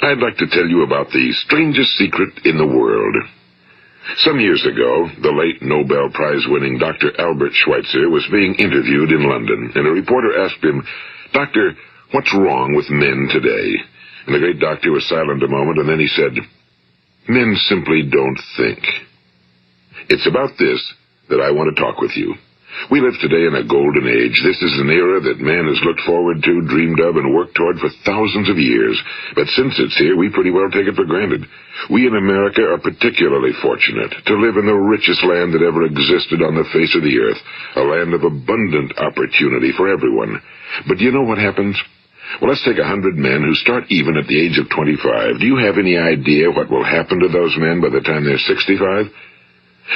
I'd like to tell you about the strangest secret in the world. Some years ago, the late Nobel Prize-winning Dr. Albert Schweitzer was being interviewed in London, and a reporter asked him, "Doctor, what's wrong with men today?" And the great doctor was silent a moment, and then he said, "Men simply don't think." It's about this that I want to talk with you. We live today in a golden age. This is an era that man has looked forward to, dreamed of, and worked toward for thousands of years. But since it's here, we pretty well take it for granted. We in America are particularly fortunate to live in the richest land that ever existed on the face of the earth, a land of abundant opportunity for everyone. But do you know what happens? Well, let's take 100 men who start even at the age of 25. Do you have any idea what will happen to those men by the time they're 65?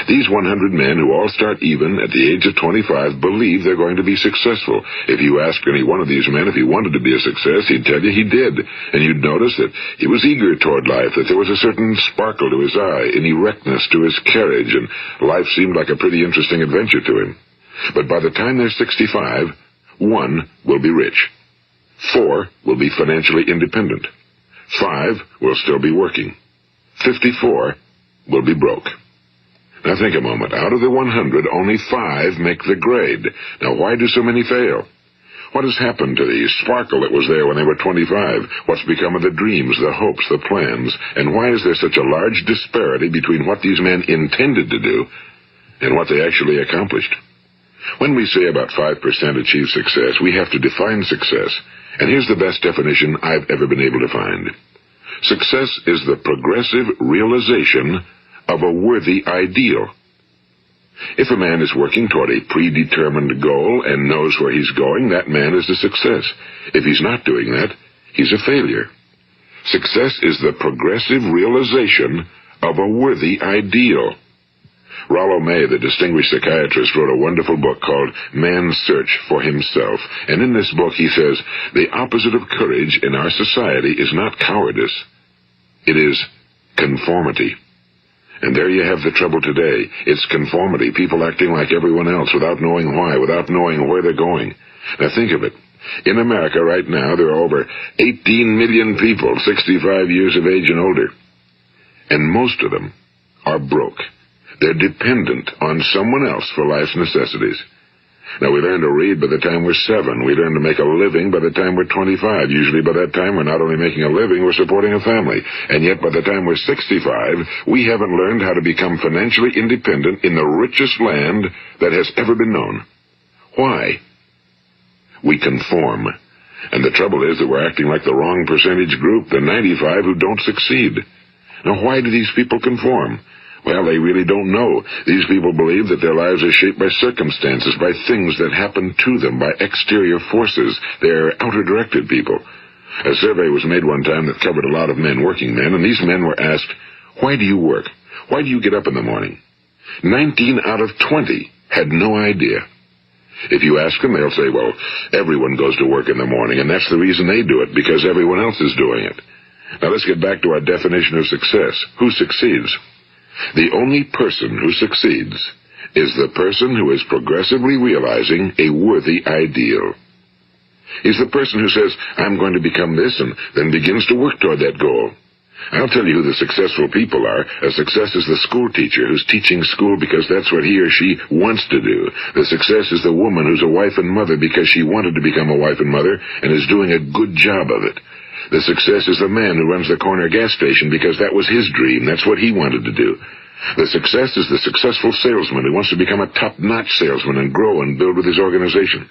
These 100 men who all start even at the age of 25 believe they're going to be successful. If you asked any one of these men if he wanted to be a success, he'd tell you he did. And you'd notice that he was eager toward life, that there was a certain sparkle to his eye, an erectness to his carriage, and life seemed like a pretty interesting adventure to him. But by the time they're 65, 1 will be rich. 4 will be financially independent. 5 will still be working. 54 will be broke. Now think a moment. Out of the 100, only 5 make the grade. Now why do so many fail? What has happened to the sparkle that was there when they were 25? What's become of the dreams, the hopes, the plans? And why is there such a large disparity between what these men intended to do and what they actually accomplished? When we say about 5% achieve success, we have to define success. And here's the best definition I've ever been able to find. Success is the progressive realization of a worthy ideal. If a man is working toward a predetermined goal and knows where he's going, that man is a success. If he's not doing that, he's a failure. Success is the progressive realization of a worthy ideal. Rollo May, the distinguished psychiatrist, wrote a wonderful book called Man's Search for Himself. And in this book he says, the opposite of courage in our society is not cowardice. It is conformity. And there you have the trouble today. It's conformity, people acting like everyone else without knowing why, without knowing where they're going. Now think of it. In America right now, there are over 18 million people 65 years of age and older. And most of them are broke. They're dependent on someone else for life's necessities. Now, we learn to read by the time we're 7. We learn to make a living by the time we're 25. Usually by that time, we're not only making a living, we're supporting a family. And yet by the time we're 65, we haven't learned how to become financially independent in the richest land that has ever been known. Why? We conform. And the trouble is that we're acting like the wrong percentage group, the 95 who don't succeed. Now, why do these people conform? Well, they really don't know. These people believe that their lives are shaped by circumstances, by things that happen to them, by exterior forces. They're outer-directed people. A survey was made one time that covered a lot of men, working men, and these men were asked, "Why do you work? Why do you get up in the morning?" 19 out of 20 had no idea. If you ask them, they'll say, well, everyone goes to work in the morning, and that's the reason they do it, because everyone else is doing it. Now let's get back to our definition of success. Who succeeds? The only person who succeeds is the person who is progressively realizing a worthy ideal. He's the person who says, I'm going to become this, and then begins to work toward that goal. I'll tell you who the successful people are. A success is the school teacher who's teaching school because that's what he or she wants to do. The success is the woman who's a wife and mother because she wanted to become a wife and mother and is doing a good job of it. The success is the man who runs the corner gas station because that was his dream. That's what he wanted to do. The success is the successful salesman who wants to become a top-notch salesman and grow and build with his organization.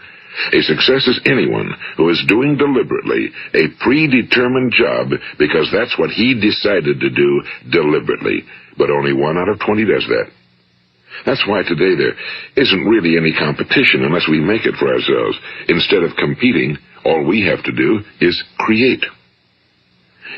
A success is anyone who is doing deliberately a predetermined job because that's what he decided to do deliberately. But only 1 out of 20 does that. That's why today there isn't really any competition unless we make it for ourselves. Instead of competing, all we have to do is create.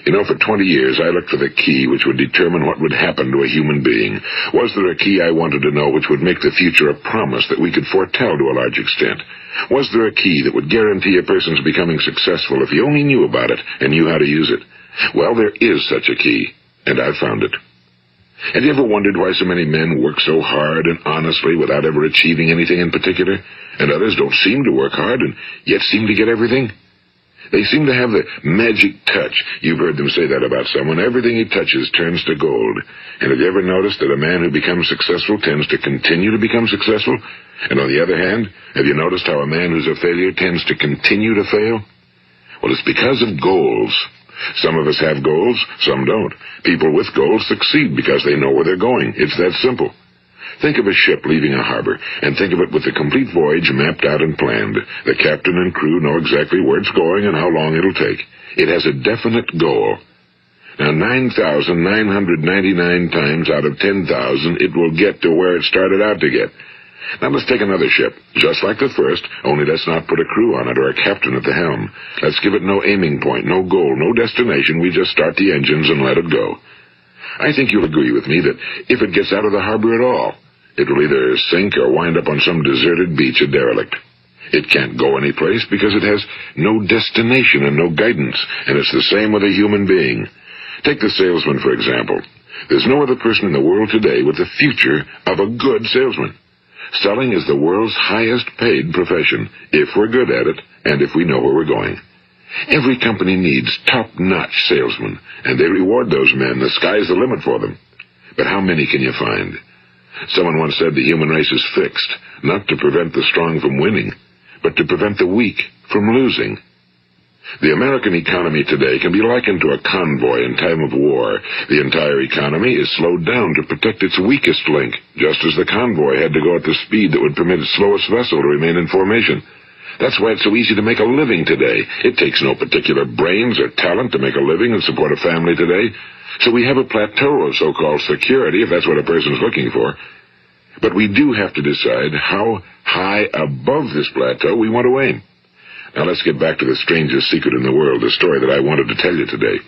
You know, for 20 years, I looked for the key which would determine what would happen to a human being. Was there a key I wanted to know which would make the future a promise that we could foretell to a large extent? Was there a key that would guarantee a person's becoming successful if he only knew about it and knew how to use it? Well, there is such a key, and I've found it. Have you ever wondered why so many men work so hard and honestly without ever achieving anything in particular, and others don't seem to work hard and yet seem to get everything? They seem to have the magic touch. You've heard them say that about someone. Everything he touches turns to gold. And have you ever noticed that a man who becomes successful tends to continue to become successful? And on the other hand, have you noticed how a man who's a failure tends to continue to fail? Well, it's because of goals. Some of us have goals, some don't. People with goals succeed because they know where they're going. It's that simple. Think of a ship leaving a harbor, and think of it with the complete voyage mapped out and planned. The captain and crew know exactly where it's going and how long it'll take. It has a definite goal. Now, 9,999 times out of 10,000, it will get to where it started out to get. Now let's take another ship, just like the first, only let's not put a crew on it or a captain at the helm. Let's give it no aiming point, no goal, no destination. We just start the engines and let it go. I think you'll agree with me that if it gets out of the harbor at all, it will either sink or wind up on some deserted beach, a derelict. It can't go anyplace because it has no destination and no guidance, and it's the same with a human being. Take the salesman, for example. There's no other person in the world today with the future of a good salesman. Selling is the world's highest paid profession, if we're good at it, and if we know where we're going. Every company needs top-notch salesmen, and they reward those men. The sky's the limit for them. But how many can you find? Someone once said the human race is fixed, not to prevent the strong from winning, but to prevent the weak from losing. The American economy today can be likened to a convoy in time of war. The entire economy is slowed down to protect its weakest link, just as the convoy had to go at the speed that would permit its slowest vessel to remain in formation. That's why it's so easy to make a living today. It takes no particular brains or talent to make a living and support a family today. So we have a plateau of so-called security, if that's what a person's looking for. But we do have to decide how high above this plateau we want to aim. Now let's get back to the strangest secret in the world, the story that I wanted to tell you today.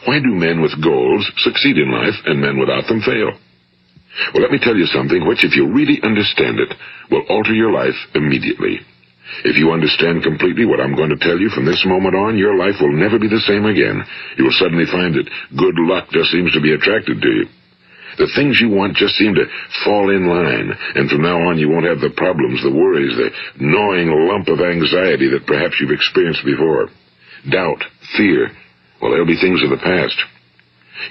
Why do men with goals succeed in life and men without them fail? Well, let me tell you something which, if you really understand it, will alter your life immediately. If you understand completely what I'm going to tell you from this moment on, your life will never be the same again. You will suddenly find that good luck just seems to be attracted to you. The things you want just seem to fall in line, and from now on you won't have the problems, the worries, the gnawing lump of anxiety that perhaps you've experienced before. Doubt, fear, well, they'll be things of the past.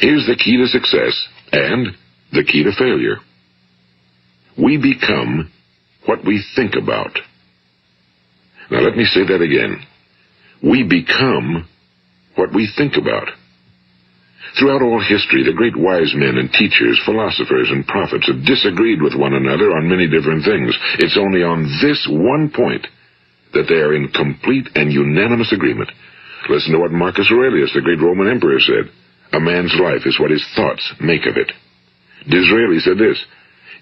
Here's the key to success and the key to failure. We become what we think about. Now let me say that again. We become what we think about. Throughout all history, the great wise men and teachers, philosophers and prophets have disagreed with one another on many different things. It's only on this one point that they are in complete and unanimous agreement. Listen to what Marcus Aurelius, the great Roman emperor, said. A man's life is what his thoughts make of it. Disraeli said this,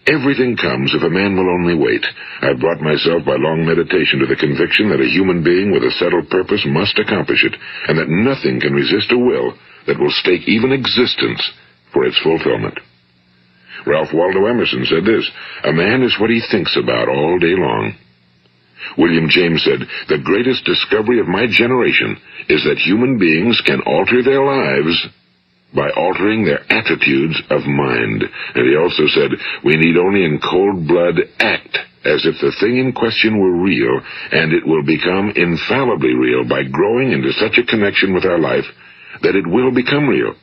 everything comes if a man will only wait. I've brought myself by long meditation to the conviction that a human being with a settled purpose must accomplish it, and that nothing can resist a will that will stake even existence for its fulfillment. Ralph Waldo Emerson said this, a man is what he thinks about all day long. William James said, the greatest discovery of my generation is that human beings can alter their lives by altering their attitudes of mind. And he also said, we need only in cold blood act as if the thing in question were real, and it will become infallibly real by growing into such a connection with our life that it will become real.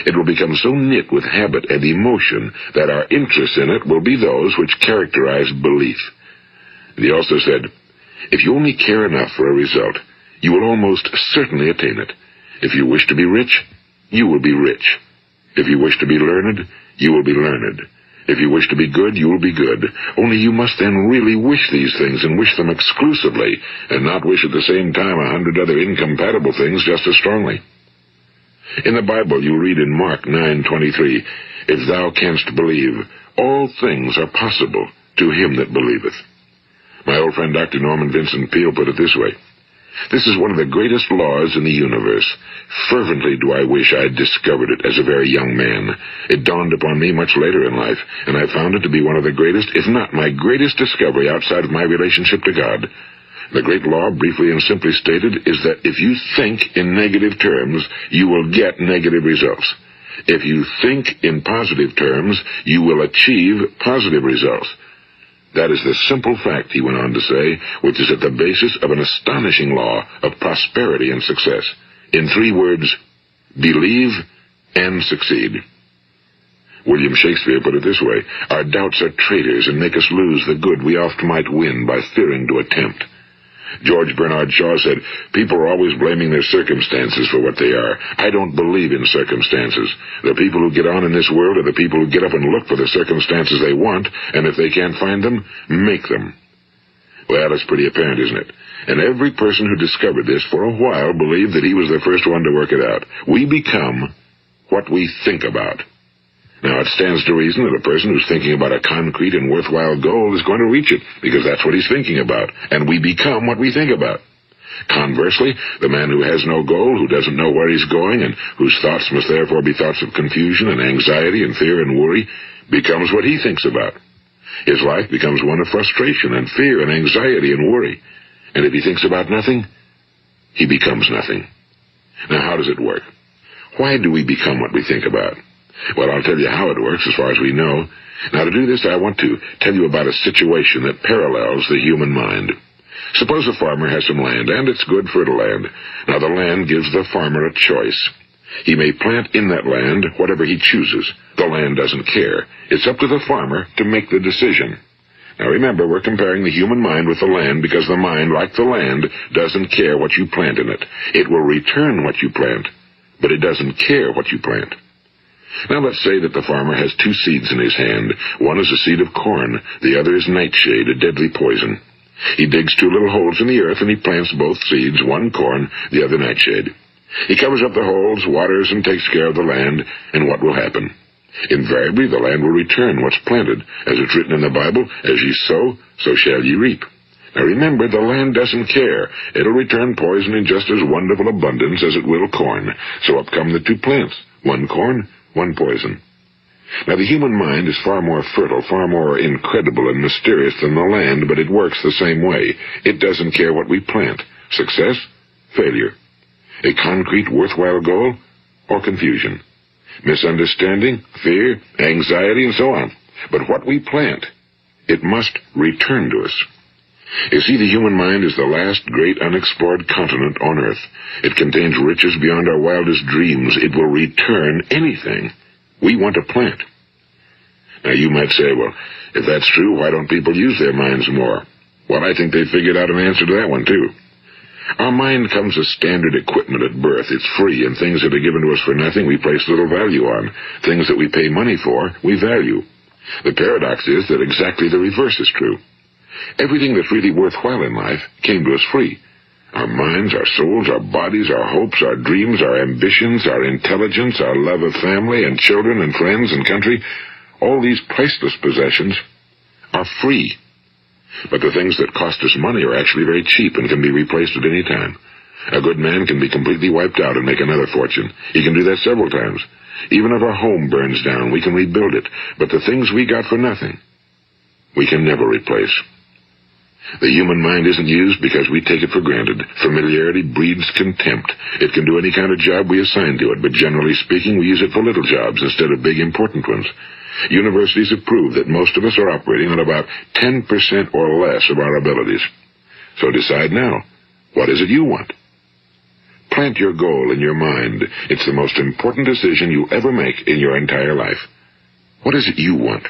It will become so knit with habit and emotion that our interest in it will be those which characterize belief. And he also said, if you only care enough for a result, you will almost certainly attain it. If you wish to be rich, you will be rich. If you wish to be learned, you will be learned. If you wish to be good, you will be good. Only you must then really wish these things and wish them exclusively, and not wish at the same time 100 other incompatible things just as strongly. In the Bible, you read in Mark 9:23, if thou canst believe, all things are possible to him that believeth. My old friend Dr. Norman Vincent Peale put it this way, this is one of the greatest laws in the universe. Fervently do I wish I had discovered it as a very young man. It dawned upon me much later in life, and I found it to be one of the greatest, if not my greatest discovery outside of my relationship to God. The great law, briefly and simply stated, is that if you think in negative terms, you will get negative results. If you think in positive terms, you will achieve positive results. That is the simple fact, he went on to say, which is at the basis of an astonishing law of prosperity and success. In 3 words, believe and succeed. William Shakespeare put it this way: our doubts are traitors and make us lose the good we oft might win by fearing to attempt. George Bernard Shaw said, people are always blaming their circumstances for what they are. I don't believe in circumstances. The people who get on in this world are the people who get up and look for the circumstances they want, and if they can't find them, make them. Well, it's pretty apparent, isn't it? And every person who discovered this for a while believed that he was the first one to work it out. We become what we think about. Now, it stands to reason that a person who's thinking about a concrete and worthwhile goal is going to reach it, because that's what he's thinking about, and we become what we think about. Conversely, the man who has no goal, who doesn't know where he's going, and whose thoughts must therefore be thoughts of confusion and anxiety and fear and worry, becomes what he thinks about. His life becomes one of frustration and fear and anxiety and worry. And if he thinks about nothing, he becomes nothing. Now, how does it work? Why do we become what we think about? Well, I'll tell you how it works as far as we know. Now, to do this, I want to tell you about a situation that parallels the human mind. Suppose a farmer has some land, and it's good fertile land. Now, the land gives the farmer a choice. He may plant in that land whatever he chooses. The land doesn't care. It's up to the farmer to make the decision. Now, remember, we're comparing the human mind with the land because the mind, like the land, doesn't care what you plant in it. It will return what you plant, but it doesn't care what you plant. Now, let's say that the farmer has 2 seeds in his hand. One is a seed of corn. The other is nightshade, a deadly poison. He digs 2 little holes in the earth, and he plants both seeds, one corn, the other nightshade. He covers up the holes, waters, and takes care of the land, and what will happen? Invariably, the land will return what's planted. As it's written in the Bible, as ye sow, so shall ye reap. Now remember, the land doesn't care. It'll return poison in just as wonderful abundance as it will corn. So up come the 2 plants, one corn, one poison. Now, the human mind is far more fertile, far more incredible and mysterious than the land, but it works the same way. It doesn't care what we plant. Success, failure. A concrete, worthwhile goal, or confusion. Misunderstanding, fear, anxiety, and so on. But what we plant, it must return to us. You see, the human mind is the last great unexplored continent on Earth. It contains riches beyond our wildest dreams. It will return anything we want to plant. Now, you might say, well, if that's true, why don't people use their minds more? Well, I think they figured out an answer to that one, too. Our mind comes as standard equipment at birth. It's free, and things that are given to us for nothing we place little value on. Things that we pay money for, we value. The paradox is that exactly the reverse is true. Everything that's really worthwhile in life came to us free. Our minds, our souls, our bodies, our hopes, our dreams, our ambitions, our intelligence, our love of family and children and friends and country, all these priceless possessions are free. But the things that cost us money are actually very cheap and can be replaced at any time. A good man can be completely wiped out and make another fortune. He can do that several times. Even if our home burns down, we can rebuild it. But the things we got for nothing, we can never replace. The human mind isn't used because we take it for granted. Familiarity breeds contempt. It can do any kind of job we assign to it, but generally speaking, we use it for little jobs instead of big, important ones. Universities have proved that most of us are operating on about 10% or less of our abilities. So decide now, what is it you want? Plant your goal in your mind. It's the most important decision you'll ever make in your entire life. What is it you want?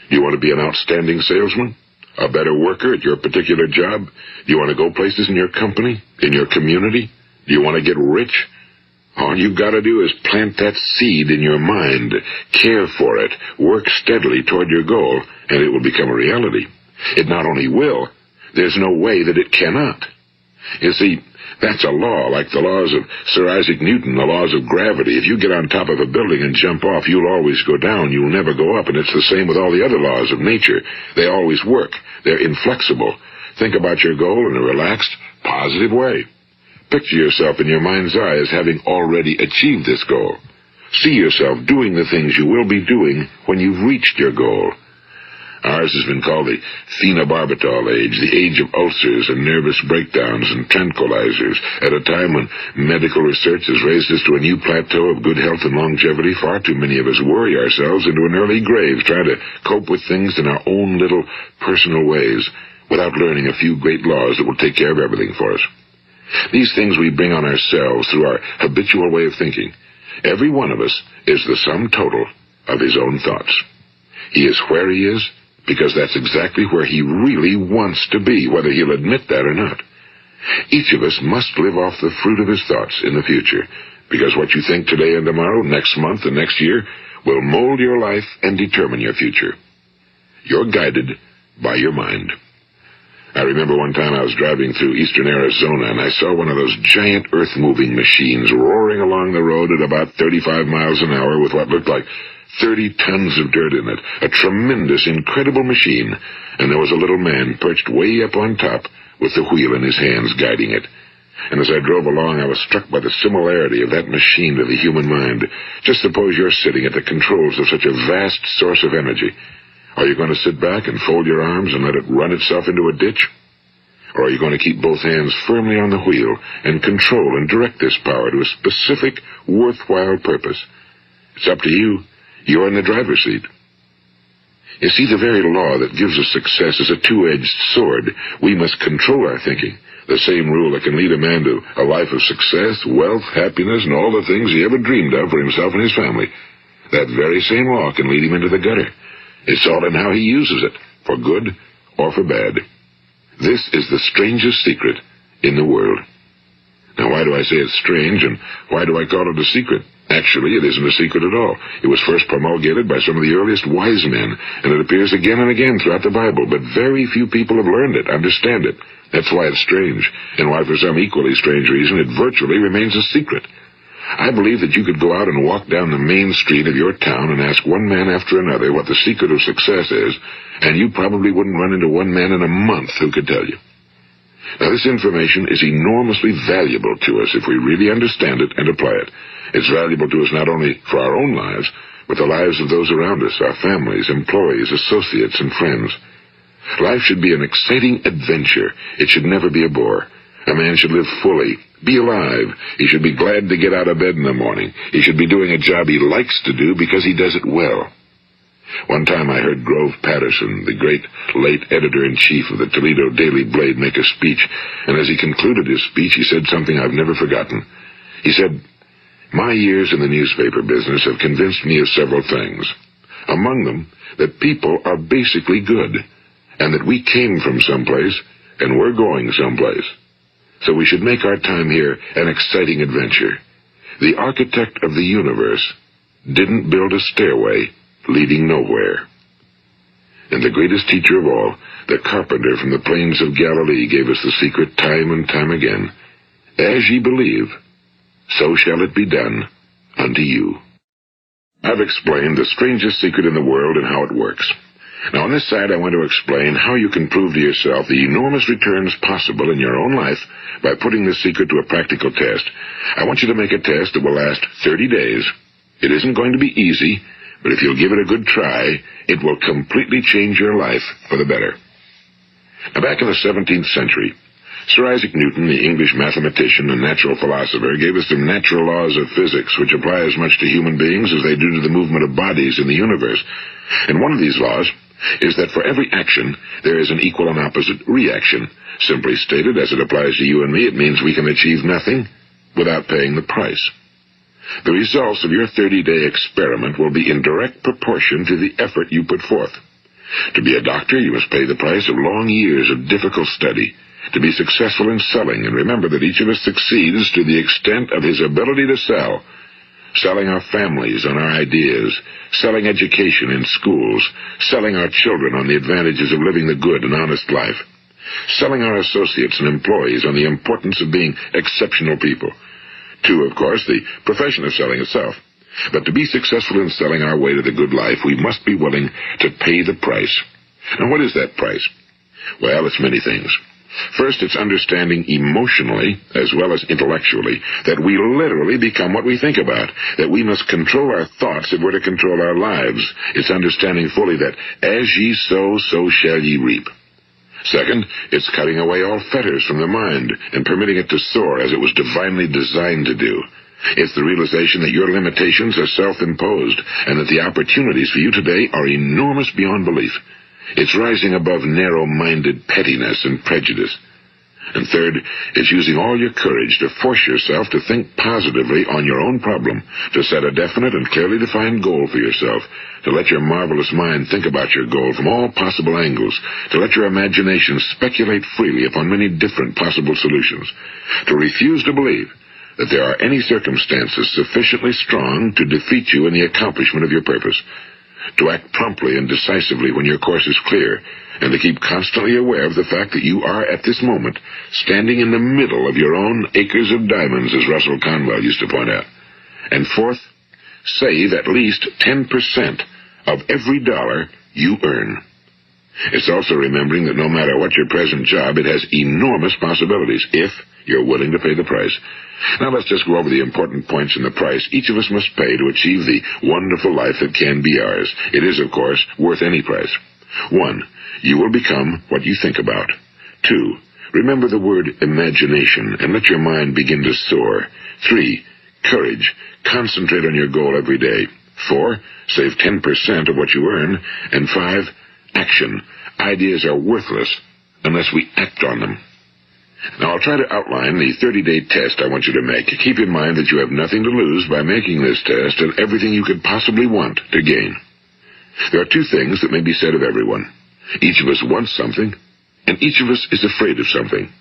Do you want to be an outstanding salesman? A better worker at your particular job? Do you want to go places in your company, in your community? Do you want to get rich? All you've got to do is plant that seed in your mind, care for it, work steadily toward your goal, and it will become a reality. It not only will, there's no way that it cannot. You see, that's a law, like the laws of Sir Isaac Newton, the laws of gravity. If you get on top of a building and jump off, you'll always go down. You'll never go up, and it's the same with all the other laws of nature. They always work. They're inflexible. Think about your goal in a relaxed, positive way. Picture yourself in your mind's eye as having already achieved this goal. See yourself doing the things you will be doing when you've reached your goal. Ours has been called the phenobarbital age, the age of ulcers and nervous breakdowns and tranquilizers, at a time when medical research has raised us to a new plateau of good health and longevity. Far too many of us worry ourselves into an early grave trying to cope with things in our own little personal ways without learning a few great laws that will take care of everything for us. These things we bring on ourselves through our habitual way of thinking. Every one of us is the sum total of his own thoughts. He is where he is because that's exactly where he really wants to be, whether he'll admit that or not. Each of us must live off the fruit of his thoughts in the future, because what you think today and tomorrow, next month and next year, will mold your life and determine your future. You're guided by your mind. I remember one time I was driving through eastern Arizona, and I saw one of those giant earth-moving machines roaring along the road at about 35 miles an hour with what looked like 30 tons of dirt in it. A tremendous, incredible machine, and there was a little man perched way up on top with the wheel in his hands guiding it. And as I drove along, I was struck by the similarity of that machine to the human mind. Just suppose you're sitting at the controls of such a vast source of energy. Are you going to sit back and fold your arms and let it run itself into a ditch? Or are you going to keep both hands firmly on the wheel and control and direct this power to a specific, worthwhile purpose? It's up to you. You're in the driver's seat. You see, the very law that gives us success is a two-edged sword. We must control our thinking. The same rule that can lead a man to a life of success, wealth, happiness, and all the things he ever dreamed of for himself and his family. That very same law can lead him into the gutter. It's all in how he uses it, for good or for bad. This is the strangest secret in the world. Now, why do I say it's strange, and why do I call it a secret? Actually, it isn't a secret at all. It was first promulgated by some of the earliest wise men, and it appears again and again throughout the Bible, but very few people have learned it, understand it. That's why it's strange, and why for some equally strange reason it virtually remains a secret. I believe that you could go out and walk down the main street of your town and ask one man after another what the secret of success is, and you probably wouldn't run into one man in a month who could tell you. Now, this information is enormously valuable to us if we really understand it and apply it. It's valuable to us not only for our own lives, but the lives of those around us, our families, employees, associates, and friends. Life should be an exciting adventure. It should never be a bore. A man should live fully, be alive. He should be glad to get out of bed in the morning. He should be doing a job he likes to do because he does it well. One time I heard Grove Patterson, the great late editor-in-chief of the Toledo Daily Blade, make a speech, and as he concluded his speech, he said something I've never forgotten. He said, "My years in the newspaper business have convinced me of several things. Among them, that people are basically good, and that we came from someplace, and we're going someplace. So we should make our time here an exciting adventure. The architect of the universe didn't build a stairway leading nowhere." And the greatest teacher of all, the carpenter from the plains of Galilee, gave us the secret time and time again. As ye believe, so shall it be done unto you. I've explained the strangest secret in the world and how it works. Now, on this side, I want to explain how you can prove to yourself the enormous returns possible in your own life by putting this secret to a practical test. I want you to make a test that will last 30 days. It isn't going to be easy, but if you'll give it a good try, it will completely change your life for the better. Now, back in the 17th century, Sir Isaac Newton, the English mathematician and natural philosopher, gave us some natural laws of physics which apply as much to human beings as they do to the movement of bodies in the universe. And one of these laws is that for every action, there is an equal and opposite reaction. Simply stated, as it applies to you and me, it means we can achieve nothing without paying the price. The results of your 30-day experiment will be in direct proportion to the effort you put forth. To be a doctor, you must pay the price of long years of difficult study. To be successful in selling, and remember that each of us succeeds to the extent of his ability to sell. Selling our families on our ideas, selling education in schools, selling our children on the advantages of living the good and honest life, selling our associates and employees on the importance of being exceptional people. To, of course, the profession of selling itself. But to be successful in selling our way to the good life, we must be willing to pay the price. And what is that price? Well, it's many things. First, it's understanding emotionally, as well as intellectually, that we literally become what we think about, that we must control our thoughts if we're to control our lives. It's understanding fully that as ye sow, so shall ye reap. Second, it's cutting away all fetters from the mind and permitting it to soar as it was divinely designed to do. It's the realization that your limitations are self-imposed and that the opportunities for you today are enormous beyond belief. It's rising above narrow-minded pettiness and prejudice. And third, it's using all your courage to force yourself to think positively on your own problem, to set a definite and clearly defined goal for yourself, to let your marvelous mind think about your goal from all possible angles, to let your imagination speculate freely upon many different possible solutions, to refuse to believe that there are any circumstances sufficiently strong to defeat you in the accomplishment of your purpose, to act promptly and decisively when your course is clear, and to keep constantly aware of the fact that you are, at this moment, standing in the middle of your own acres of diamonds, as Russell Conwell used to point out. And fourth, save at least 10% of every dollar you earn. It's also remembering that no matter what your present job, it has enormous possibilities, if you're willing to pay the price. Now let's just go over the important points in the price each of us must pay to achieve the wonderful life that can be ours. It is, of course, worth any price. 1. You will become what you think about. 2. Remember the word imagination and let your mind begin to soar. 3. Courage. Concentrate on your goal every day. 4. Save 10% of what you earn. And 5. Action. Ideas are worthless unless we act on them. Now, I'll try to outline the 30-day test I want you to make. Keep in mind that you have nothing to lose by making this test and everything you could possibly want to gain. There are 2 things that may be said of everyone. Each of us wants something, and each of us is afraid of something.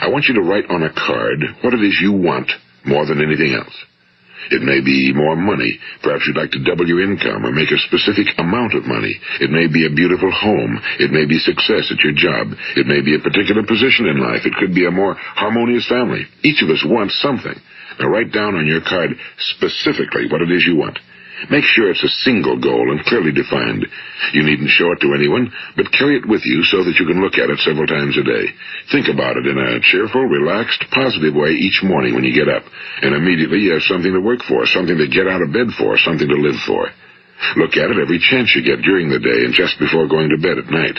I want you to write on a card what it is you want more than anything else. It may be more money. Perhaps you'd like to double your income or make a specific amount of money. It may be a beautiful home. It may be success at your job. It may be a particular position in life. It could be a more harmonious family. Each of us wants something. Now write down on your card specifically what it is you want. Make sure it's a single goal and clearly defined. You needn't show it to anyone, but carry it with you so that you can look at it several times a day. Think about it in a cheerful, relaxed, positive way each morning when you get up, and immediately you have something to work for, something to get out of bed for, something to live for. Look at it every chance you get during the day and just before going to bed at night.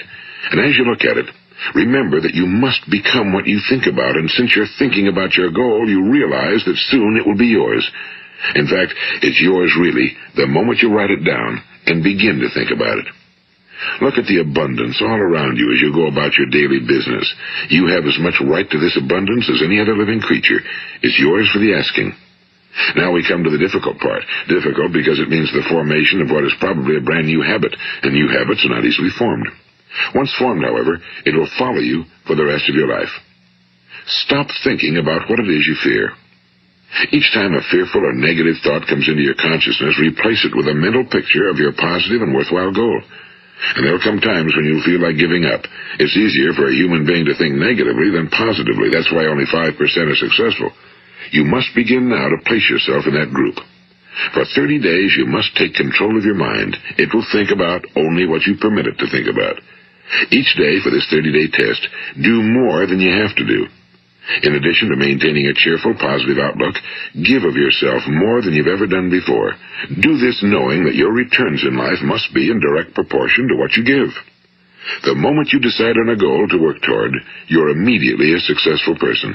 And as you look at it, remember that you must become what you think about, and since you're thinking about your goal, you realize that soon it will be yours. In fact, it's yours really the moment you write it down and begin to think about it. Look at the abundance all around you as you go about your daily business. You have as much right to this abundance as any other living creature. It's yours for the asking. Now we come to the difficult part. Difficult because it means the formation of what is probably a brand new habit, and new habits are not easily formed. Once formed, however, it will follow you for the rest of your life. Stop thinking about what it is you fear. Each time a fearful or negative thought comes into your consciousness, replace it with a mental picture of your positive and worthwhile goal. And there'll come times when you'll feel like giving up. It's easier for a human being to think negatively than positively. That's why only 5% are successful. You must begin now to place yourself in that group. For 30 days, you must take control of your mind. It will think about only what you permit it to think about. Each day for this 30-day test, do more than you have to do. In addition to maintaining a cheerful, positive outlook, give of yourself more than you've ever done before. Do this knowing that your returns in life must be in direct proportion to what you give. The moment you decide on a goal to work toward, you're immediately a successful person.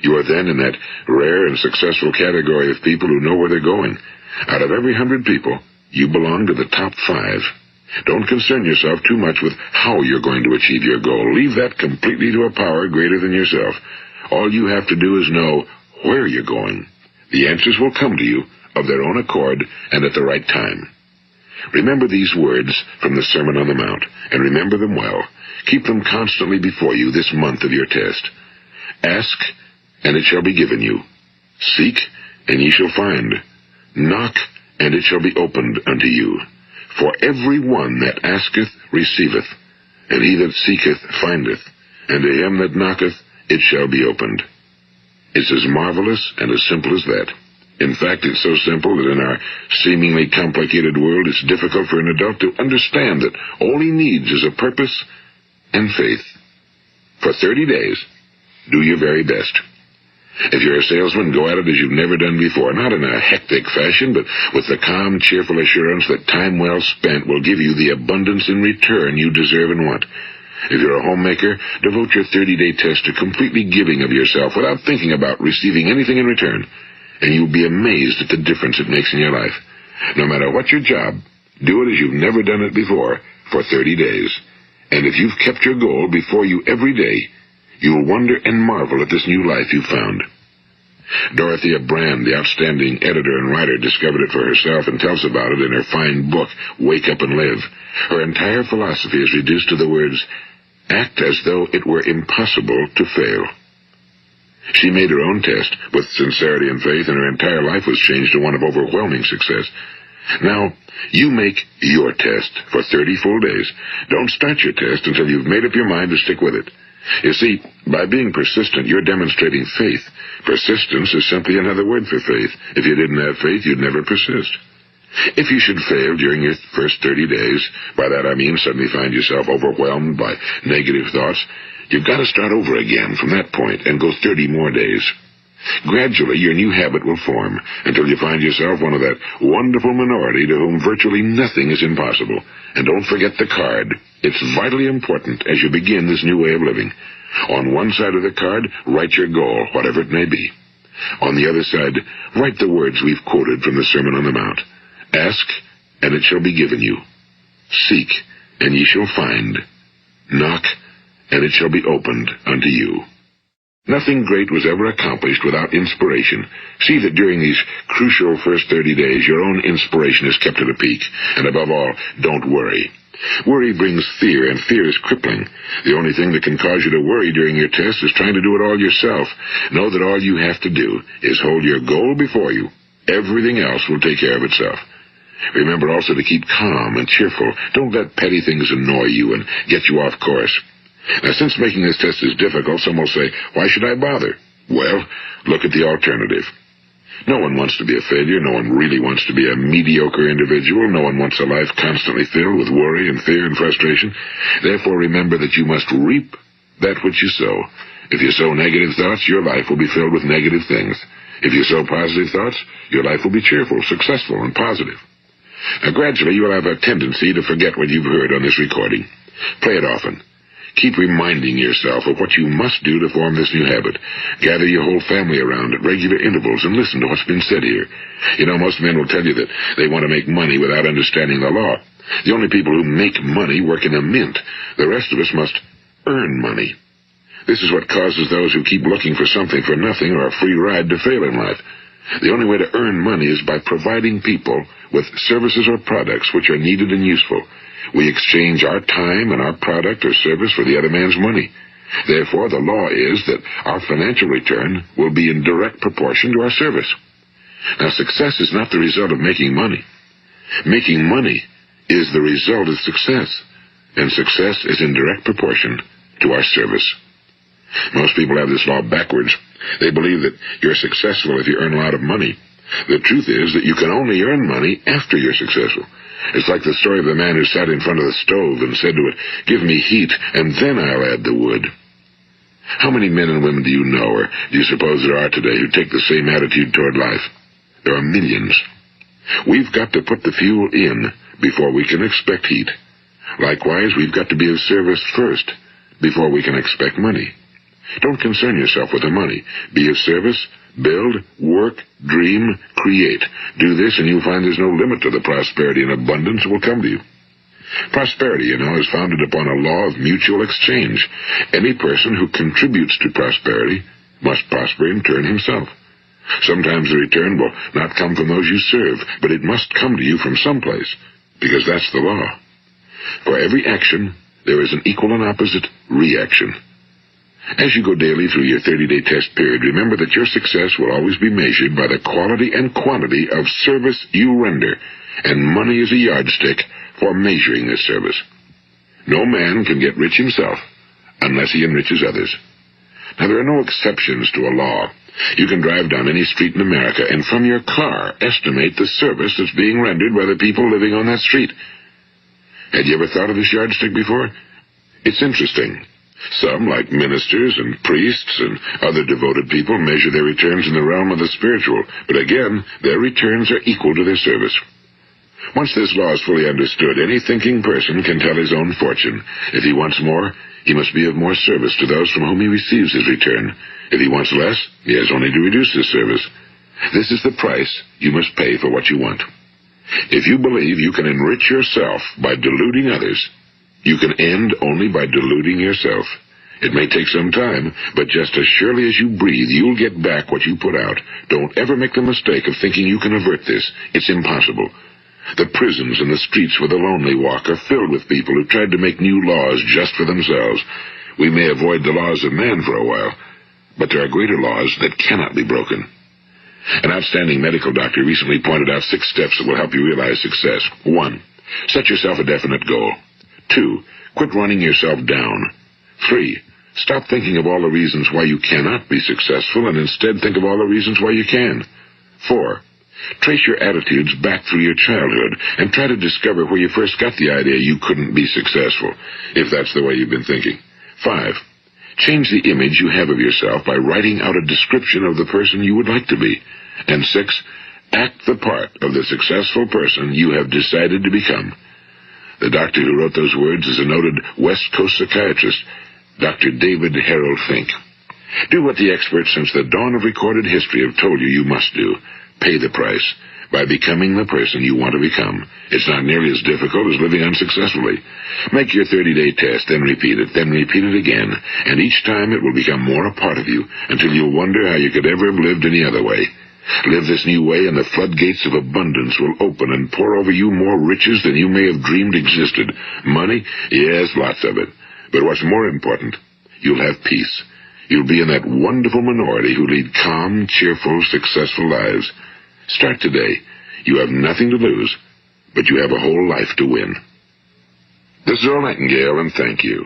You are then in that rare and successful category of people who know where they're going. Out of every 100 people, you belong to the top 5. Don't concern yourself too much with how you're going to achieve your goal. Leave that completely to a power greater than yourself. All you have to do is know where you're going. The answers will come to you of their own accord and at the right time. Remember these words from the Sermon on the Mount, and remember them well. Keep them constantly before you this month of your test. Ask, and it shall be given you. Seek, and ye shall find. Knock, and it shall be opened unto you. For every one that asketh receiveth, and he that seeketh findeth, and to him that knocketh it shall be opened. It's as marvelous and as simple as that. In fact, it's so simple that in our seemingly complicated world, it's difficult for an adult to understand that all he needs is a purpose and faith. For 30 days, do your very best. If you're a salesman, go at it as you've never done before, not in a hectic fashion, but with the calm, cheerful assurance that time well spent will give you the abundance in return you deserve and want. If you're a homemaker, devote your 30-day test to completely giving of yourself without thinking about receiving anything in return, and you'll be amazed at the difference it makes in your life. No matter what your job, do it as you've never done it before for 30 days. And if you've kept your goal before you every day, you'll wonder and marvel at this new life you've found. Dorothea Brand, the outstanding editor and writer, discovered it for herself and tells about it in her fine book, Wake Up and Live. Her entire philosophy is reduced to the words, act as though it were impossible to fail. She made her own test with sincerity and faith, and her entire life was changed to one of overwhelming success. Now, you make your test for 30 full days. Don't start your test until you've made up your mind to stick with it. You see, by being persistent, you're demonstrating faith. Persistence is simply another word for faith. If you didn't have faith, you'd never persist. If you should fail during your first 30 days, by that I mean suddenly find yourself overwhelmed by negative thoughts, you've got to start over again from that point and go 30 more days. Gradually, your new habit will form until you find yourself one of that wonderful minority to whom virtually nothing is impossible. And don't forget the card. It's vitally important as you begin this new way of living. On one side of the card, write your goal, whatever it may be. On the other side, write the words we've quoted from the Sermon on the Mount. Ask, and it shall be given you. Seek, and ye shall find. Knock, and it shall be opened unto you. Nothing great was ever accomplished without inspiration. See that during these crucial first 30 days, your own inspiration is kept at a peak. And above all, don't worry. Worry brings fear, and fear is crippling. The only thing that can cause you to worry during your test is trying to do it all yourself. Know that all you have to do is hold your goal before you. Everything else will take care of itself. Remember also to keep calm and cheerful. Don't let petty things annoy you and get you off course. Now, since making this test is difficult, some will say, why should I bother? Well, look at the alternative. No one wants to be a failure. No one really wants to be a mediocre individual. No one wants a life constantly filled with worry and fear and frustration. Therefore, remember that you must reap that which you sow. If you sow negative thoughts, your life will be filled with negative things. If you sow positive thoughts, your life will be cheerful, successful, and positive. Now, gradually, you will have a tendency to forget what you've heard on this recording. Play it often. Keep reminding yourself of what you must do to form this new habit. Gather your whole family around at regular intervals and listen to what's been said here. You know, most men will tell you that they want to make money without understanding the law. The only people who make money work in a mint. The rest of us must earn money. This is what causes those who keep looking for something for nothing or a free ride to fail in life. The only way to earn money is by providing people with services or products which are needed and useful. We exchange our time and our product or service for the other man's money. Therefore, the law is that our financial return will be in direct proportion to our service. Now, success is not the result of making money. Making money is the result of success, and success is in direct proportion to our service. Most people have this law backwards. They believe that you're successful if you earn a lot of money. The truth is that you can only earn money after you're successful. It's like the story of the man who sat in front of the stove and said to it, give me heat, and then I'll add the wood. How many men and women do you know, or do you suppose there are today, who take the same attitude toward life? There are millions. We've got to put the fuel in before we can expect heat. Likewise, we've got to be of service first before we can expect money. Don't concern yourself with the money. Be of service. Build, work, dream, create. Do this and you'll find there's no limit to the prosperity and abundance that will come to you. Prosperity, you know, is founded upon a law of mutual exchange. Any person who contributes to prosperity must prosper in turn himself. Sometimes the return will not come from those you serve, but it must come to you from someplace, because that's the law. For every action, there is an equal and opposite reaction. As you go daily through your 30-day test period, remember that your success will always be measured by the quality and quantity of service you render, and money is a yardstick for measuring this service. No man can get rich himself unless he enriches others. Now, there are no exceptions to a law. You can drive down any street in America and from your car estimate the service that's being rendered by the people living on that street. Had you ever thought of this yardstick before? It's interesting. Some, like ministers and priests and other devoted people, measure their returns in the realm of the spiritual, but again, their returns are equal to their service. Once this law is fully understood, any thinking person can tell his own fortune. If he wants more, he must be of more service to those from whom he receives his return. If he wants less, he has only to reduce his service. This is the price you must pay for what you want. If you believe you can enrich yourself by deluding others, you can end only by deluding yourself. It may take some time, but just as surely as you breathe, you'll get back what you put out. Don't ever make the mistake of thinking you can avert this. It's impossible. The prisons and the streets where the lonely walk are filled with people who tried to make new laws just for themselves. We may avoid the laws of man for a while, but there are greater laws that cannot be broken. An outstanding medical doctor recently pointed out 6 steps that will help you realize success. 1. Set yourself a definite goal. 2. Quit running yourself down. 3. Stop thinking of all the reasons why you cannot be successful and instead think of all the reasons why you can. 4. Trace your attitudes back through your childhood and try to discover where you first got the idea you couldn't be successful, if that's the way you've been thinking. 5. Change the image you have of yourself by writing out a description of the person you would like to be. And 6. Act the part of the successful person you have decided to become. The doctor who wrote those words is a noted West Coast psychiatrist, Dr. David Harold Fink. Do what the experts since the dawn of recorded history have told you you must do. Pay the price by becoming the person you want to become. It's not nearly as difficult as living unsuccessfully. Make your 30-day test, then repeat it again, and each time it will become more a part of you until you'll wonder how you could ever have lived any other way. Live this new way and the floodgates of abundance will open and pour over you more riches than you may have dreamed existed. Money? Yes, lots of it. But what's more important, you'll have peace. You'll be in that wonderful minority who lead calm, cheerful, successful lives. Start today. You have nothing to lose, but you have a whole life to win. This is Earl Nightingale, and thank you.